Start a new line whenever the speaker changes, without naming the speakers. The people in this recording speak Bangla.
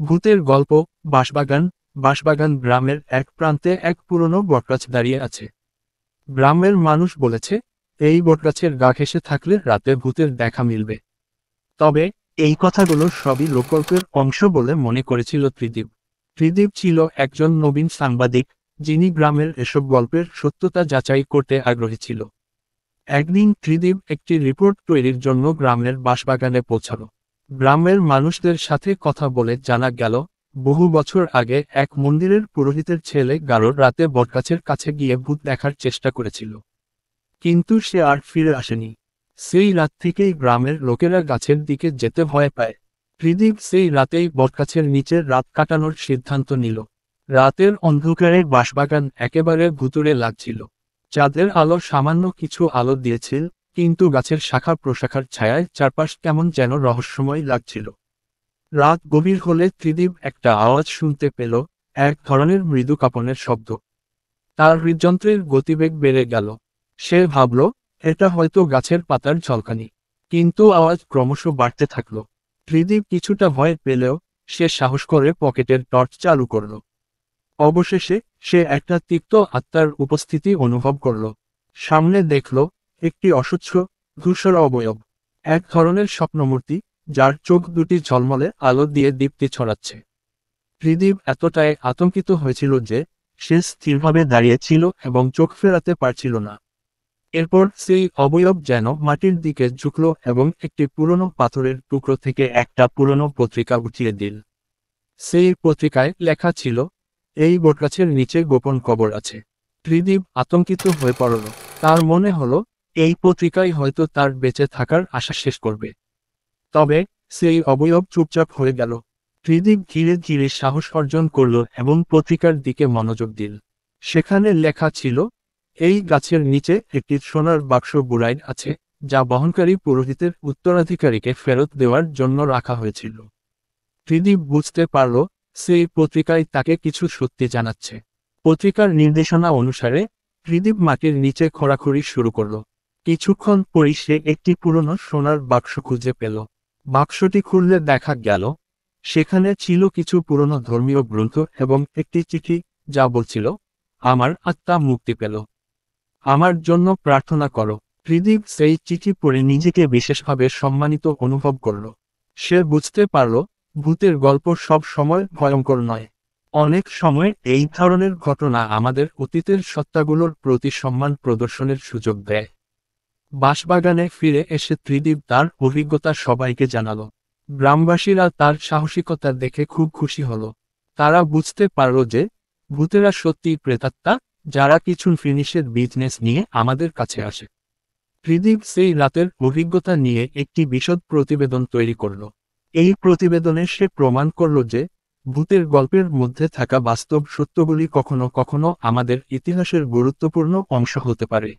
ভূতের গল্প। বাঁশবাগান। বাঁশবাগান গ্রামের এক প্রান্তে এক পুরনো বটগাছ দাঁড়িয়ে আছে। গ্রামের মানুষ বলেছে, এই বটগাছের গা ঘেঁষে থাকলে রাতে ভূতের দেখা মিলবে। তবে এই কথাগুলো সবই লোকগল্পের অংশ বলে মনে করেছিল ত্রিদীপ। ত্রিদীপ ছিল একজন নবীন সাংবাদিক, যিনি গ্রামের এসব গল্পের সত্যতা যাচাই করতে আগ্রহী ছিল। একদিন ত্রিদীপ একটি রিপোর্ট তৈরির জন্য গ্রামের বাঁশবাগানে পৌঁছালো। গ্রামের মানুষদের সাথে কথা বলে জানা গেল, বহু বছর আগে এক মন্দিরের পুরোহিতের ছেলে গারোর রাতে বটগাছের কাছে গিয়ে ভূত দেখার চেষ্টা করেছিল। কিন্তু সে আর ফিরে আসেনি। সেই রাত থেকেই গ্রামের লোকেরা গাছের দিকে যেতে ভয় পায়। ত্রিদীপ সেই রাতেই বটগাছের নিচে রাত কাটানোর সিদ্ধান্ত নিল। রাতের অন্ধকারে বাঁশবাগান একেবারে ভুতুড়ে লাগছিল। চাঁদের আলো সামান্য কিছু আলো দিয়েছিল, কিন্তু গাছের শাখা প্রশাখার ছায়ায় চারপাশ কেমন যেন রহস্যময় লাগছিল। রাত গভীর হলে ত্রিদীপ একটা আওয়াজ শুনতে পেল, এক ধরনের মৃদু কাঁপনের শব্দ। তার হৃদযন্ত্রের গতিবেগ বেড়ে গেল। সে ভাবল, এটা হয়তো গাছের পাতার ঝলকানি। কিন্তু আওয়াজ ক্রমশ বাড়তে থাকল। ত্রিদীপ কিছুটা ভয় পেলেও সে সাহস করে পকেটের টর্চ চালু করল। অবশেষে সে একটা তিক্ত আত্মার উপস্থিতি অনুভব করল। সামনে দেখল একটি অস্বচ্ছ, ধূসর অবয়ব, এক ধরনের স্বপ্নমূর্তি, যার চোখ দুটি ঝলমলে আলো দিয়ে দীপ্তি ছড়াচ্ছে। ত্রিদীপ এতটাই আতঙ্কিত হয়েছিল যে সে স্থিরভাবে দাঁড়িয়ে ছিল এবং চোখ ফেরাতে পারছিল না। এরপর সেই অবয়ব যেন মাটির দিকে ঝুঁকল এবং একটি পুরনো পাথরের টুকরো থেকে একটা পুরনো পত্রিকা উঠিয়ে দিল। সেই পত্রিকায় লেখা ছিল, এই বটগাছের নিচে গোপন কবর আছে। ত্রিদীপ আতঙ্কিত হয়ে পড়ল। তার মনে হলো, এই পত্রিকাই হয়তো তার বেঁচে থাকার আশা শেষ করবে। তবে সেই অবয়ব চুপচাপ হয়ে গেল। ত্রিদীপ ধীরে ধীরে সাহস অর্জন করল এবং পত্রিকার দিকে মনোযোগ দিল। সেখানে লেখা ছিল, এই গাছের নিচে একটি সোনার বাক্স বুড়াইন আছে, যা বহনকারী পুরোহিতের উত্তরাধিকারীকে ফেরত দেওয়ার জন্য রাখা হয়েছিল। ত্রিদীপ বুঝতে পারল, সেই পত্রিকায় তাকে কিছু সত্যি জানাচ্ছে। পত্রিকার নির্দেশনা অনুসারে ত্রিদীপ মাটির নিচে খোঁড়াখুড়ি শুরু করল। কিছুক্ষণ পরই সে একটি পুরনো সোনার বাক্স খুঁজে পেল। বাক্সটি খুললে দেখা গেল, সেখানে ছিল কিছু পুরনো ধর্মীয় গ্রন্থ এবং একটি চিঠি, যা বলছিল, আমার আত্মা মুক্তি পেল, আমার জন্য প্রার্থনা করো। ত্রিদীপ সেই চিঠি পড়ে নিজেকে বিশেষভাবে সম্মানিত অনুভব করল। সে বুঝতে পারল, ভূতের গল্প সব সময় ভয়ঙ্কর নয়। অনেক সময় এই ধরনের ঘটনা আমাদের অতীতের সত্তাগুলোর প্রতি সম্মান প্রদর্শনের সুযোগ দেয়। বাঁশবাগানে ফিরে এসে ত্রিদীপ তার অভিজ্ঞতা সবাইকে জানালো। গ্রামবাসীরা তার সাহসিকতা দেখে খুব খুশি হল। তারা বুঝতে পারল যে ভূতেরা সত্যিই প্রেতাত্মা, যারা কিছু ফিনিশের বিজনেস নিয়ে আমাদের কাছে আসে। ত্রিদীপ সেই রাতের অভিজ্ঞতা নিয়ে একটি বিশদ প্রতিবেদন তৈরি করল। এই প্রতিবেদনে সে প্রমাণ করল যে ভূতের গল্পের মধ্যে থাকা বাস্তব সত্যগুলি কখনো কখনো আমাদের ইতিহাসের গুরুত্বপূর্ণ অংশ হতে পারে।